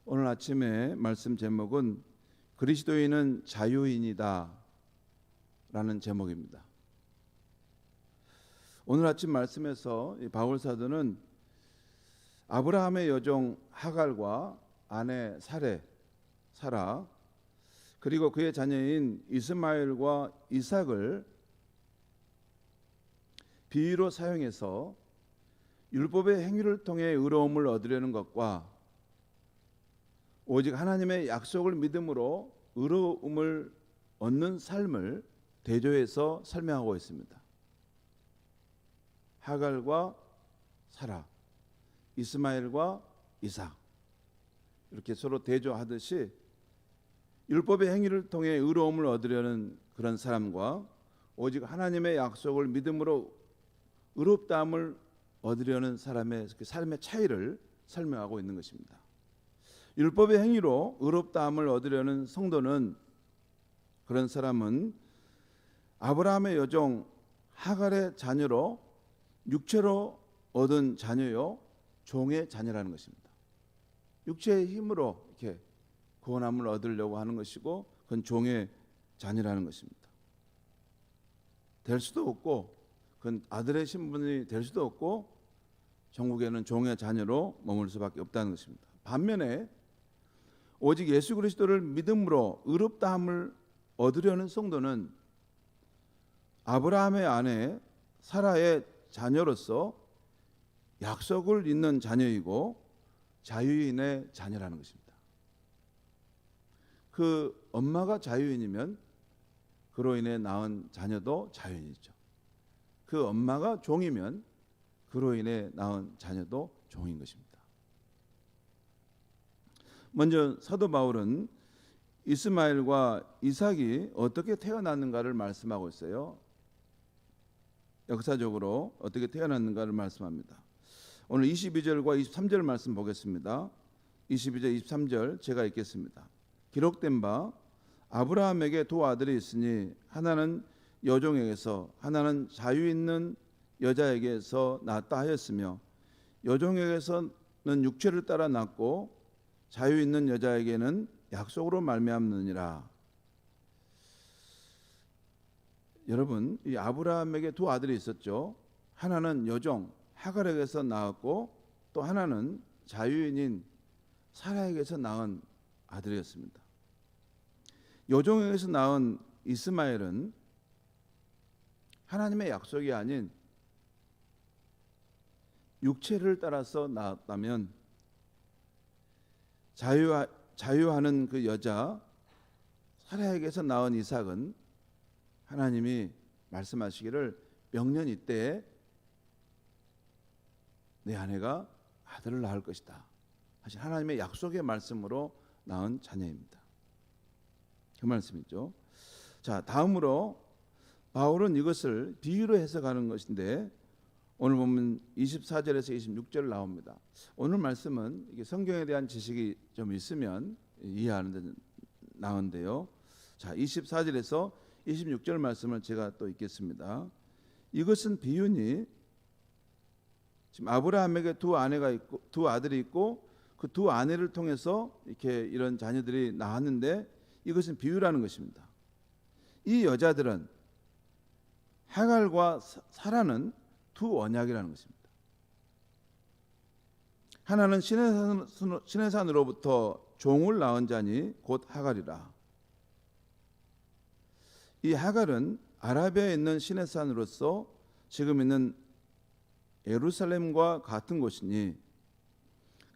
오늘 아침에 말씀 제목은 그리스도인은 자유인이다 라는 제목입니다. 오늘 아침 말씀에서 바울 사도는 아브라함의 여종 하갈과 아내 사라 그리고 그의 자녀인 이스마엘과 이삭을 비유로 사용해서 율법의 행위를 통해 의로움을 얻으려는 것과 오직 하나님의 약속을 믿음으로 의로움을 얻는 삶을 대조해서 설명하고 있습니다. 하갈과 사라, 이스마엘과 이삭 이렇게 서로 대조하듯이 율법의 행위를 통해 의로움을 얻으려는 그런 사람과 오직 하나님의 약속을 믿음으로 의롭다함을 얻으려는 사람의 삶의 차이를 설명하고 있는 것입니다. 율법의 행위로 의롭다함을 얻으려는 성도는, 그런 사람은 아브라함의 여종 하갈의 자녀로 육체로 얻은 자녀요 종의 자녀라는 것입니다. 육체의 힘으로 이렇게 구원함을 얻으려고 하는 것이고 그건 종의 자녀라는 것입니다. 될 수도 없고 그건 아들의 신분이 될 수도 없고 전국에는 종의 자녀로 머물 수밖에 없다는 것입니다. 반면에 오직 예수 그리스도를 믿음으로 의롭다함을 얻으려는 성도는 아브라함의 아내 사라의 자녀로서 약속을 잇는 자녀이고 자유인의 자녀라는 것입니다. 그 엄마가 자유인이면 그로 인해 낳은 자녀도 자유인이죠. 그 엄마가 종이면 그로 인해 낳은 자녀도 종인 것입니다. 먼저 사도 바울은 이스마엘과 이삭이 어떻게 태어났는가를 말씀하고 있어요. 역사적으로 어떻게 태어났는가를 말씀합니다. 오늘 22절과 23절 말씀 보겠습니다. 22절 23절 제가 읽겠습니다. 기록된 바 아브라함에게 두 아들이 있으니 하나는 여종에게서 하나는 자유 있는 여자에게서 낳았다 하였으며 여종에게서는 육체를 따라 낳고 자유 있는 여자에게는 약속으로 말미암느니라. 여러분, 이 아브라함에게 두 아들이 있었죠. 하나는 여종 하갈에게서 낳았고 또 하나는 자유인인 사라에게서 낳은 아들이었습니다. 여종에게서 낳은 이스마엘은 하나님의 약속이 아닌 육체를 따라서 낳았다면 자유하는 그 여자 사라에게서 낳은 이삭은 하나님이 말씀하시기를 명년 이때에 내 아내가 아들을 낳을 것이다 사실 하나님의 약속의 말씀으로 낳은 자녀입니다. 그 말씀이죠. 자, 다음으로 바울은 이것을 비유로 해석하는 것인데 오늘 보면 24절에서 26절 나옵니다. 오늘 말씀은 이게 성경에 대한 지식이 좀 있으면 이해하는 데 나은데요. 자, 24절에서 26절 말씀을 제가 또 읽겠습니다. 이것은 비유니 지금 아브라함에게 두 아내가 있고 두 아들이 있고 그 두 아내를 통해서 이렇게 이런 자녀들이 나왔는데 이것은 비유라는 것입니다. 이 여자들은 하갈과 사라는 두 언약이라는 것입니다. 하나는 시내산으로부터 종을 낳은 자니 곧 하갈이라. 이 하갈은 아라비아에 있는 시내산으로서 지금 있는 예루살렘과 같은 곳이니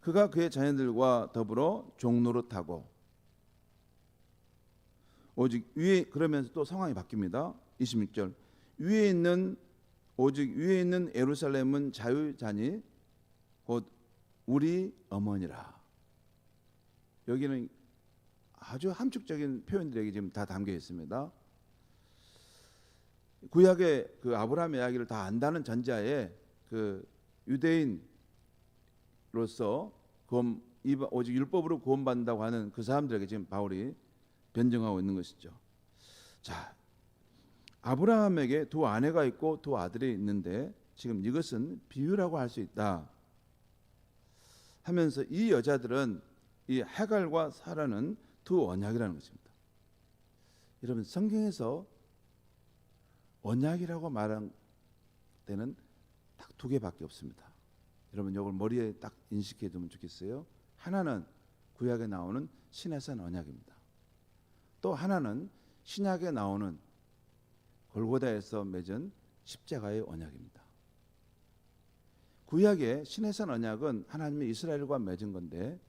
그가 그의 자녀들과 더불어 종노릇하고 오직 위에 그러면서 또 상황이 바뀝니다. 26절 오직 위에 있는 예루살렘은 자유자니 곧 우리 어머니라. 여기는 아주 함축적인 표현들이 지금 다 담겨 있습니다. 구약의 그 아브라함 이야기를 다 안다는 전제하에 그 유대인으로서 오직 율법으로 구원받는다고 하는 그 사람들에게 지금 바울이 변증하고 있는 것이죠. 자, 아브라함에게 두 아내가 있고 두 아들이 있는데 지금 이것은 비유라고 할 수 있다 하면서 이 여자들은 이 하갈과 사라는 두 언약이라는 것입니다. 여러분, 성경에서 언약이라고 말한 때는 딱 두 개밖에 없습니다. 여러분, 이걸 머리에 딱 인식해 두면 좋겠어요. 하나는 구약에 나오는 시내산 언약입니다. 또 하나는 신약에 나오는 골고다에서 맺은 십자가의 언약입니다. 구약의 시내산 언약은 하나님이 이스라엘과 맺은 건데,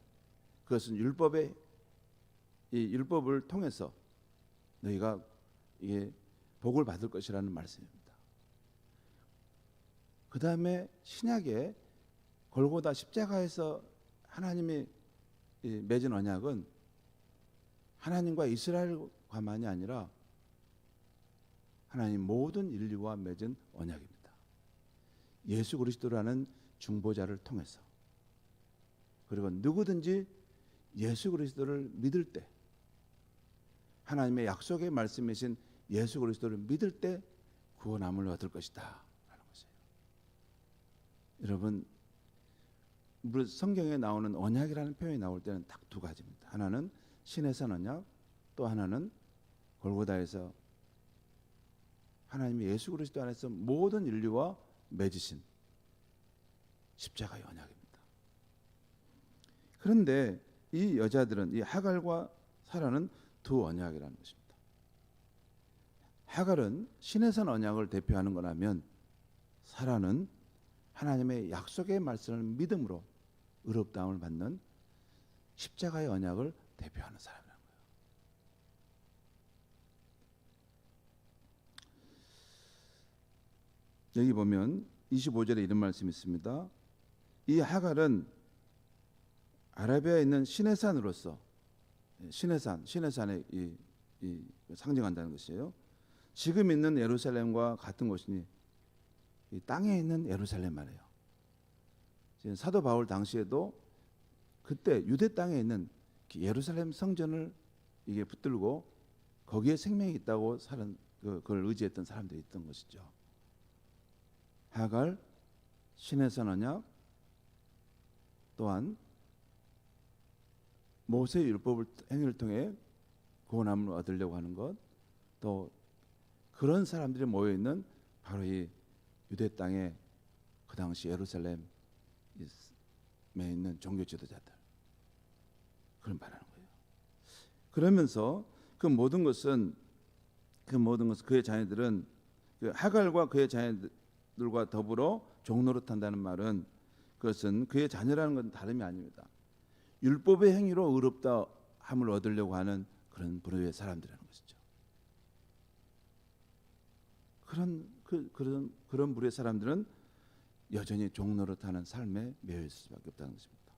그것은 율법을 통해서 너희가 이게 복을 받을 것이라는 말씀입니다. 그 다음에 신약의 골고다 십자가에서 하나님이 맺은 언약은 하나님과 이스라엘과만이 아니라 하나님 모든 인류와 맺은 언약입니다. 예수 그리스도라는 중보자를 통해서. 그리고 누구든지 예수 그리스도를 믿을 때, 하나님의 약속의 말씀이신 예수 그리스도를 믿을 때 구원함을 얻을 것이다 라는 것이에요. 여러분, 성경에 나오는 언약이라는 표현이 나올 때는 딱 두 가지입니다. 하나는 시내산 언약, 또 하나는 골고다에서 하나님이 예수 그리스도 안에서 모든 인류와 맺으신 십자가의 언약입니다. 그런데 이 여자들은, 이 하갈과 사라는 두 언약이라는 것입니다. 하갈은 시내산 언약을 대표하는 거라면, 사라는 하나님의 약속의 말씀을 믿음으로 의롭다함을 받는 십자가의 언약을 대표하는 사람이라는 거예요. 여기 보면 25절에 이런 말씀이 있습니다. 이 하갈은 아라비아에 있는 시내산으로서, 시내산에 상징한다는 것이에요. 지금 있는 예루살렘과 같은 곳이니 이 땅에 있는 예루살렘 말이에요. 사도 바울 당시에도 그때 유대 땅에 있는 예루살렘 성전을 이게 붙들고 거기에 생명이 있다고 그걸 의지했던 사람들이 있던 것이죠. 하갈, 시내산 언약, 또한 모세의 율법을 행위를 통해 구원함을 얻으려고 하는 것, 또 그런 사람들이 모여 있는 바로 이 유대 땅의 그 당시 예루살렘에 있는 종교 지도자들, 그런 말하는 거예요. 그러면서 그 모든 것은 그의 자녀들은, 그 하갈과 그의 자녀들과 더불어 종노릇한다는 말은, 그것은 그의 자녀라는 건 다름이 아닙니다. 율법의 행위로 의롭다함을 얻으려고 하는 그런 부류의 사람들이라는 것이죠. 그런 부류의 사람들은 여전히 종노릇하는 삶에 매여 있을 수밖에 없다는 것입니다.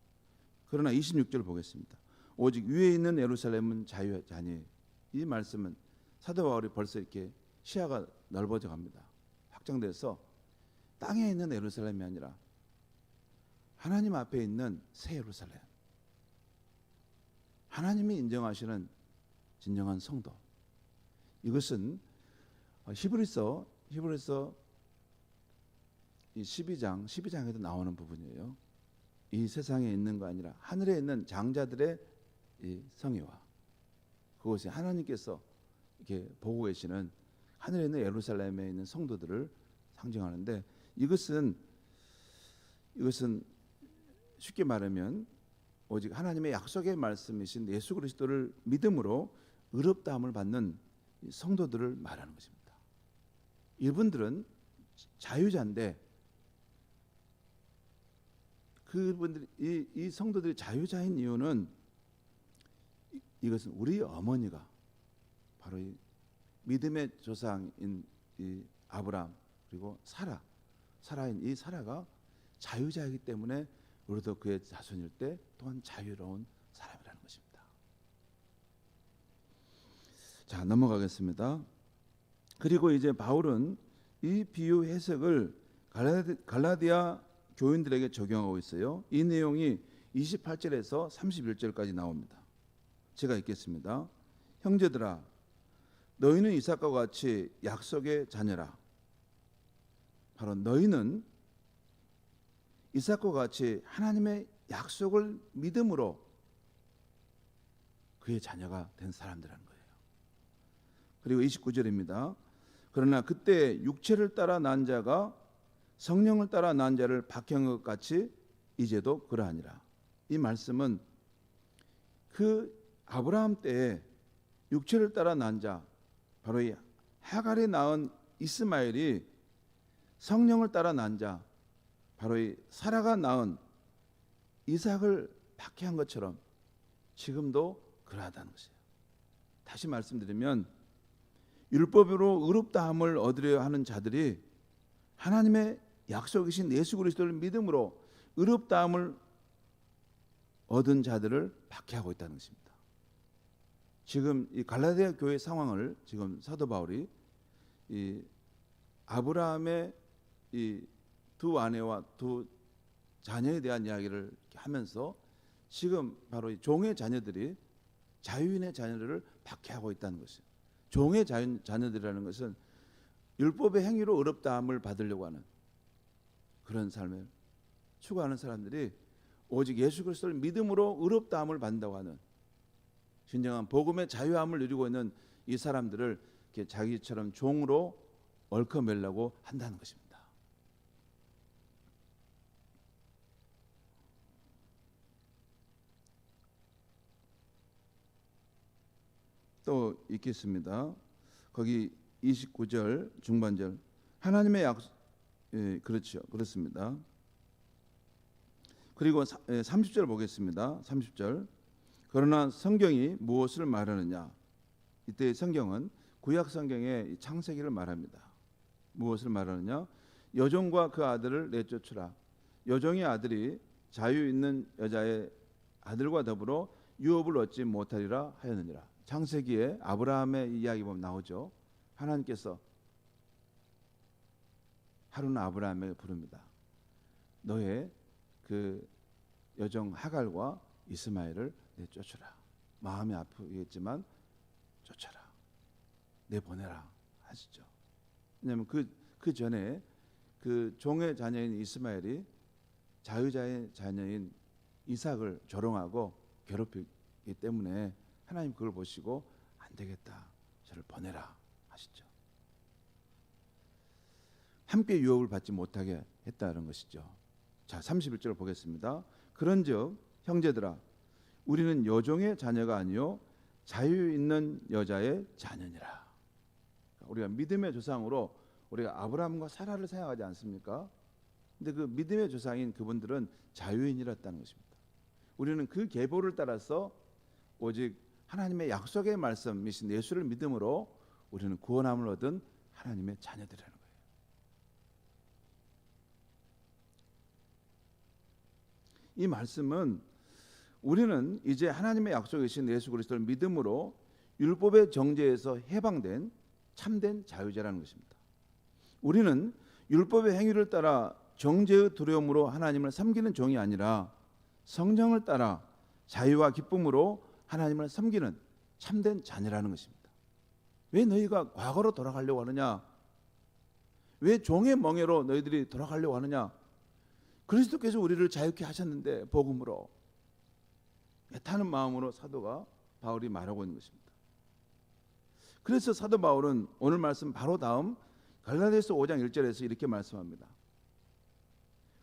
그러나 26절 보겠습니다. 오직 위에 있는 예루살렘은 자유자니, 이 말씀은 사도 바울이 벌써 이렇게 시야가 넓어져 갑니다. 확장돼서 땅에 있는 예루살렘이 아니라 하나님 앞에 있는 새 예루살렘, 하나님이 인정하시는 진정한 성도, 이것은 히브리서 이 12장에도 나오는 부분이에요. 이 세상에 있는 거 아니라 하늘에 있는 장자들의 이 성의와, 그것이 하나님께서 이렇게 보고 계시는 하늘에 있는 예루살렘에 있는 성도들을 상징하는데, 이것은 쉽게 말하면 오직 하나님의 약속의 말씀이신 예수 그리스도를 믿음으로 의롭다함을 받는 성도들을 말하는 것입니다. 이분들은 자유자인데, 그분들이 이 성도들이 자유자인 이유는, 이것은 우리 어머니가 바로 이 믿음의 조상인 이 아브라함, 그리고 사라인 이 사라가 자유자이기 때문에 우리도 그의 자손일 때 또한 자유로운 사람이라는 것입니다. 자, 넘어가겠습니다. 그리고 이제 바울은 이 비유 해석을 갈라디아 교인들에게 적용하고 있어요. 이 내용이 28절에서 31절까지 나옵니다. 제가 읽겠습니다. 형제들아, 너희는 이삭과 같이 약속의 자녀라. 바로 너희는 이삭과 같이 하나님의 약속을 믿음으로 그의 자녀가 된 사람들이라는 거예요. 그리고 29절입니다. 그러나 그때 육체를 따라 난 자가 성령을 따라 난 자를 박해한 것 같이 이제도 그러하니라. 이 말씀은 그 아브라함 때에 육체를 따라 난 자, 바로 이 하갈이 낳은 이스마엘이 성령을 따라 난 자, 바로 이 사라가 낳은 이삭을 박해한 것처럼 지금도 그러하다는 것이에요. 다시 말씀드리면 율법으로 의롭다함을 얻으려 하는 자들이 하나님의 약속이신 예수 그리스도를 믿음으로 의롭다함을 얻은 자들을 박해하고 있다는 것입니다. 지금 이 갈라디아 교회 상황을 지금 사도 바울이 이 아브라함의 이 두 아내와 두 자녀에 대한 이야기를 하면서 지금 바로 이 종의 자녀들이 자유인의 자녀들을 박해하고 있다는 것이에요. 종의 자녀들이라는 것은 율법의 행위로 의롭다함을 받으려고 하는 그런 삶을 추구하는 사람들이 오직 예수 그리스도를 믿음으로 의롭다함을 받는다고 하는 진정한 복음의 자유함을 누리고 있는 이 사람들을 이렇게 자기처럼 종으로 얽어매려고 한다는 것입니다. 또 있겠습니다. 거기 29절 중반절 하나님의 약속, 예, 그렇죠, 그렇습니다. 그리고 30절 보겠습니다. 30절 그러나 성경이 무엇을 말하느냐? 이때 성경은 구약 성경의 창세기를 말합니다. 무엇을 말하느냐? 여종과 그 아들을 내쫓으라. 여종의 아들이 자유 있는 여자의 아들과 더불어 유업을 얻지 못하리라 하였느니라. 창세기에 아브라함의 이야기 보면 나오죠. 하나님께서 하루는 아브라함에게 부릅니다. 너의 그 여종 하갈과 이스마엘을 내쫓으라. 마음이 아프겠지만 쫓아라. 내보내라 하시죠. 왜냐하면 그 전에 그 종의 자녀인 이스마엘이 자유자의 자녀인 이삭을 조롱하고 괴롭히기 때문에 하나님 그걸 보시고 안 되겠다. 저를 보내라 하시죠. 함께 유업을 받지 못하게 했다는 것이죠. 자, 31절을 보겠습니다. 그런즉 형제들아 우리는 여종의 자녀가 아니요 자유 있는 여자의 자녀니라. 우리가 믿음의 조상으로 우리가 아브라함과 사라를 생각하지 않습니까? 근데 그 믿음의 조상인 그분들은 자유인이었다는 것입니다. 우리는 그 계보를 따라서 오직 하나님의 약속의 말씀이신 예수를 믿음으로 우리는 구원함을 얻은 하나님의 자녀들이라는 거예요. 이 말씀은 우리는 이제 하나님의 약속이신 예수 그리스도를 믿음으로 율법의 정죄에서 해방된 참된 자유자라는 것입니다. 우리는 율법의 행위를 따라 정죄의 두려움으로 하나님을 섬기는 종이 아니라 성령을 따라 자유와 기쁨으로 하나님을 섬기는 참된 자녀라는 것입니다. 왜 너희가 과거로 돌아가려고 하느냐? 왜 종의 멍에로 너희들이 돌아가려고 하느냐? 그리스도께서 우리를 자유케 하셨는데 복음으로 애타는 마음으로 사도가 바울이 말하고 있는 것입니다. 그래서 사도 바울은 오늘 말씀 바로 다음 갈라디아서 5장 1절에서 이렇게 말씀합니다.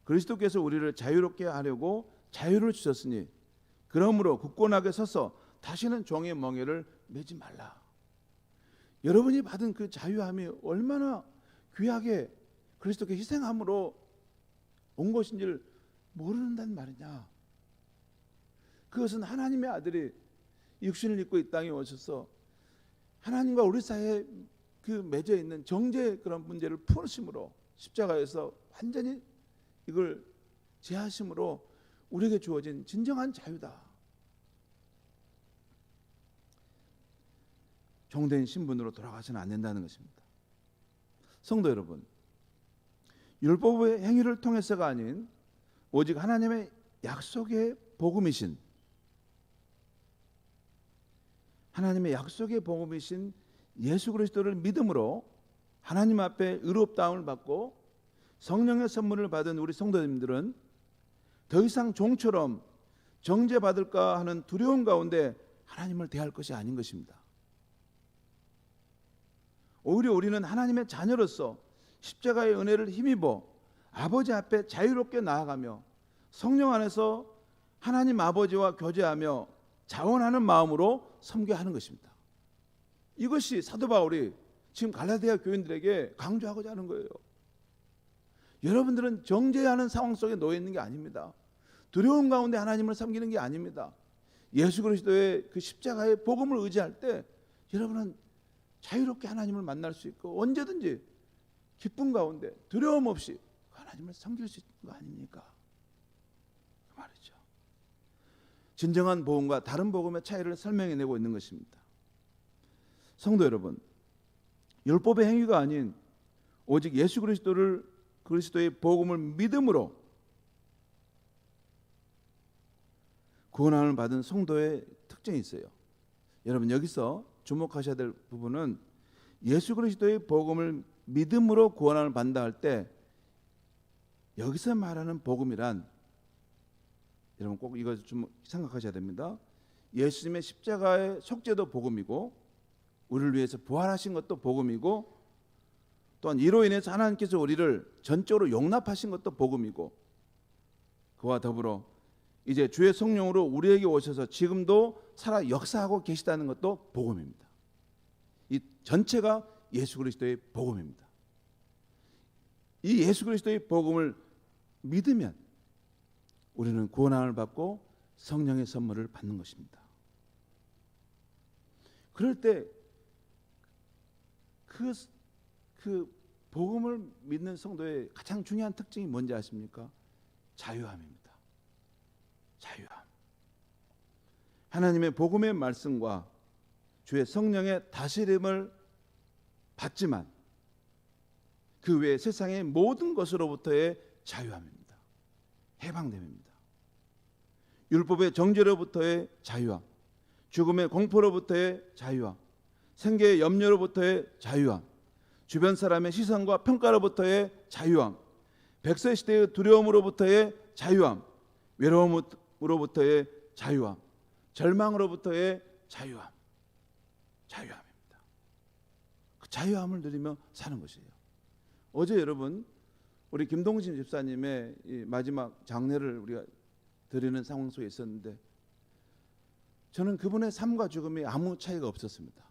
그리스도께서 우리를 자유롭게 하려고 자유를 주셨으니 그러므로 굳건하게 서서 다시는 종의 멍에를 매지 말라. 여러분이 받은 그 자유함이 얼마나 귀하게 그리스도께 희생함으로 온 것인지를 모르는단 말이냐. 그것은 하나님의 아들이 육신을 입고 이 땅에 오셔서 하나님과 우리 사이에 그 맺어 있는 정죄의 그런 문제를 푸심으로 십자가에서 완전히 이걸 제하심으로 우리에게 주어진 진정한 자유다. 종된 신분으로 돌아가서는 안 된다는 것입니다. 성도 여러분, 율법의 행위를 통해서가 아닌 오직 하나님의 약속의 복음이신 하나님의 약속의 복음이신 예수 그리스도를 믿음으로 하나님 앞에 의롭다함을 받고 성령의 선물을 받은 우리 성도님들은 더 이상 종처럼 정죄받을까 하는 두려움 가운데 하나님을 대할 것이 아닌 것입니다. 오히려 우리는 하나님의 자녀로서 십자가의 은혜를 힘입어 아버지 앞에 자유롭게 나아가며 성령 안에서 하나님 아버지와 교제하며 자원하는 마음으로 섬겨하는 것입니다. 이것이 사도 바울이 지금 갈라디아 교인들에게 강조하고자 하는 거예요. 여러분들은 정죄하는 상황 속에 놓여 있는 게 아닙니다. 두려움 가운데 하나님을 섬기는 게 아닙니다. 예수 그리스도의 그 십자가의 복음을 의지할 때 여러분은 자유롭게 하나님을 만날 수 있고 언제든지 기쁨 가운데 두려움 없이 하나님을 섬길 수 있는 거 아닙니까? 그 말이죠. 진정한 복음과 다른 복음의 차이를 설명해내고 있는 것입니다. 성도 여러분, 율법의 행위가 아닌 오직 예수 그리스도의 복음을 믿음으로 구원함을 받은 성도의 특징이 있어요. 여러분 여기서 주목하셔야 될 부분은 예수 그리스도의 복음을 믿음으로 구원함을 받는다 할 때 여기서 말하는 복음이란 여러분 꼭 이거 좀 생각하셔야 됩니다. 예수님의 십자가의 속죄도 복음이고 우리를 위해서 부활하신 것도 복음이고 또한 이로 인해서 하나님께서 우리를 전적으로 용납하신 것도 복음이고 그와 더불어 이제 주의 성령으로 우리에게 오셔서 지금도 살아 역사하고 계시다는 것도 복음입니다. 이 전체가 예수 그리스도의 복음입니다. 이 예수 그리스도의 복음을 믿으면 우리는 구원함을 받고 성령의 선물을 받는 것입니다. 그럴 때 그 복음을 믿는 성도의 가장 중요한 특징이 뭔지 아십니까? 자유함입니다. 자유함. 하나님의 복음의 말씀과 주의 성령의 다스림을 받지만 그 외에 세상의 모든 것으로부터의 자유함입니다. 해방됨입니다. 율법의 정죄로부터의 자유함, 죽음의 공포로부터의 자유함, 생계의 염려로부터의 자유함, 주변 사람의 시선과 평가로부터의 자유함, 백세시대의 두려움으로부터의 자유함, 외로움으로부터의 자유함, 절망으로부터의 자유함, 자유함입니다. 그 자유함을 누리며 사는 것이에요. 어제 여러분 우리 김동진 집사님의 이 마지막 장례를 우리가 드리는 상황 속에 있었는데 저는 그분의 삶과 죽음이 아무 차이가 없었습니다.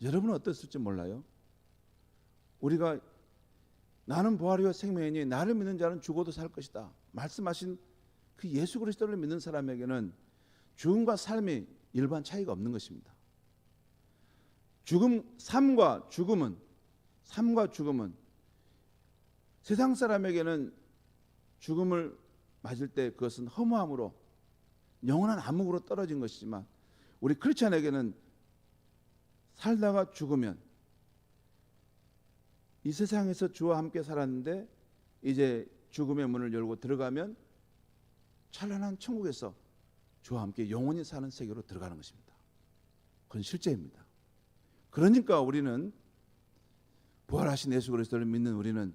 여러분은 어땠을지 몰라요. 우리가 나는 부활이요 생명이니 나를 믿는 자는 죽어도 살 것이다 말씀하신 그 예수 그리스도를 믿는 사람에게는 죽음과 삶이 일반 차이가 없는 것입니다. 삶과 죽음은 세상 사람에게는 죽음을 맞을 때 그것은 허무함으로 영원한 암흑으로 떨어진 것이지만 우리 크리스찬에게는 살다가 죽으면 이 세상에서 주와 함께 살았는데 이제 죽음의 문을 열고 들어가면 찬란한 천국에서 주와 함께 영원히 사는 세계로 들어가는 것입니다. 그건 실제입니다. 그러니까 우리는 부활하신 예수 그리스도를 믿는 우리는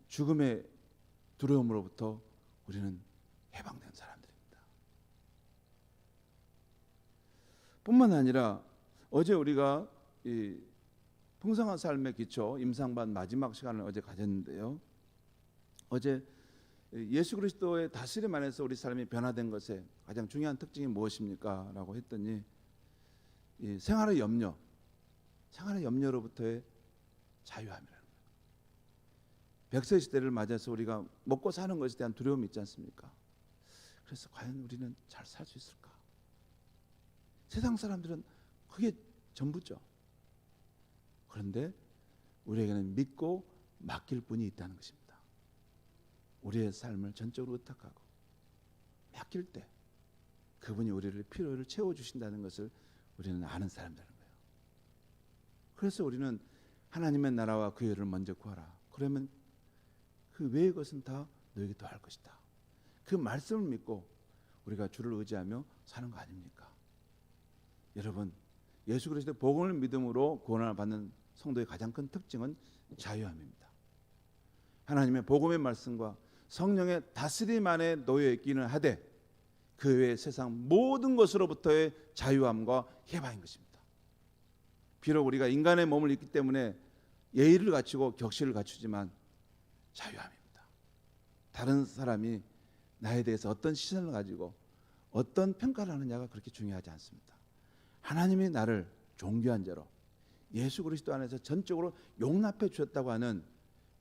죽음의 두려움으로부터 우리는 해방된 사람들입니다. 뿐만 아니라 어제 우리가 이 풍성한 삶의 기초 임상반 마지막 시간을 어제 가졌는데요. 어제 예수 그리스도의 다스림 안에서 우리 삶이 변화된 것의 가장 중요한 특징이 무엇입니까? 라고 했더니 이 생활의 염려로부터의 자유함이라는 거예요. 백세 시대를 맞아서 우리가 먹고 사는 것에 대한 두려움이 있지 않습니까? 그래서 과연 우리는 잘 살 수 있을까? 세상 사람들은 그게 전부죠. 그런데 우리에게는 믿고 맡길 분이 있다는 것입니다. 우리의 삶을 전적으로 의탁하고 맡길 때 그분이 우리를 필요를 채워주신다는 것을 우리는 아는 사람들인 거예요. 그래서 우리는 하나님의 나라와 그 의를 먼저 구하라. 그러면 그 외의 것은 다 너에게 더할 것이다. 그 말씀을 믿고 우리가 주를 의지하며 사는 거 아닙니까? 여러분, 예수 그리스도의 복음을 믿음으로 구원을 받는 성도의 가장 큰 특징은 자유함입니다. 하나님의 복음의 말씀과 성령의 다스림 안에 놓여 있기는 하되 그 외의 세상 모든 것으로부터의 자유함과 해방인 것입니다. 비록 우리가 인간의 몸을 입기 때문에 예의를 갖추고 격식을 갖추지만 자유함입니다. 다른 사람이 나에 대해서 어떤 시선을 가지고 어떤 평가를 하느냐가 그렇게 중요하지 않습니다. 하나님이 나를 존귀한 자로 예수 그리스도 안에서 전적으로 용납해 주셨다고 하는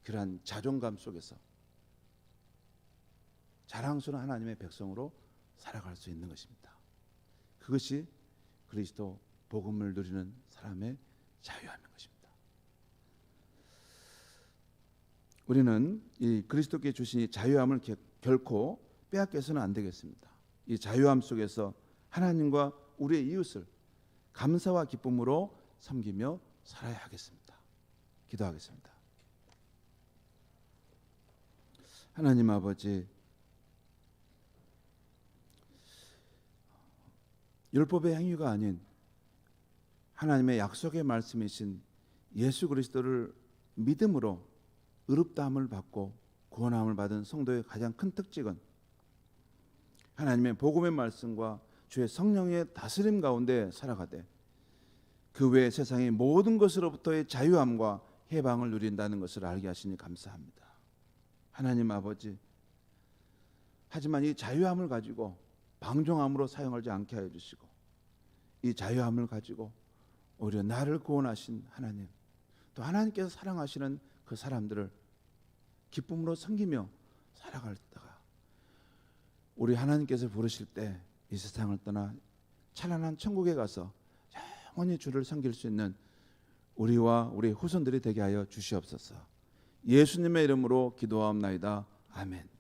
그러한 자존감 속에서 자랑스러운 하나님의 백성으로 살아갈 수 있는 것입니다. 그것이 그리스도 복음을 누리는 사람의 자유함인 것입니다. 우리는 이 그리스도께 주신 이 자유함을 결코 빼앗겨서는 안 되겠습니다. 이 자유함 속에서 하나님과 우리의 이웃을 감사와 기쁨으로 섬기며 살아야 하겠습니다. 기도하겠습니다. 하나님 아버지, 율법의 행위가 아닌 하나님의 약속의 말씀이신 예수 그리스도를 믿음으로 의롭다함을 받고 구원함을 받은 성도의 가장 큰 특징은 하나님의 복음의 말씀과 주의 성령의 다스림 가운데 살아가되 그 외의 세상의 모든 것으로부터의 자유함과 해방을 누린다는 것을 알게 하시니 감사합니다. 하나님 아버지, 하지만 이 자유함을 가지고 방종함으로 사용하지 않게 하여 주시고 이 자유함을 가지고 오히려 나를 구원하신 하나님, 또 하나님께서 사랑하시는 그 사람들을 기쁨으로 섬기며 살아갈 때가 우리 하나님께서 부르실 때 이 세상을 떠나 찬란한 천국에 가서 영원히 주를 섬길 수 있는 우리와 우리 후손들이 되게 하여 주시옵소서. 예수님의 이름으로 기도하옵나이다. 아멘.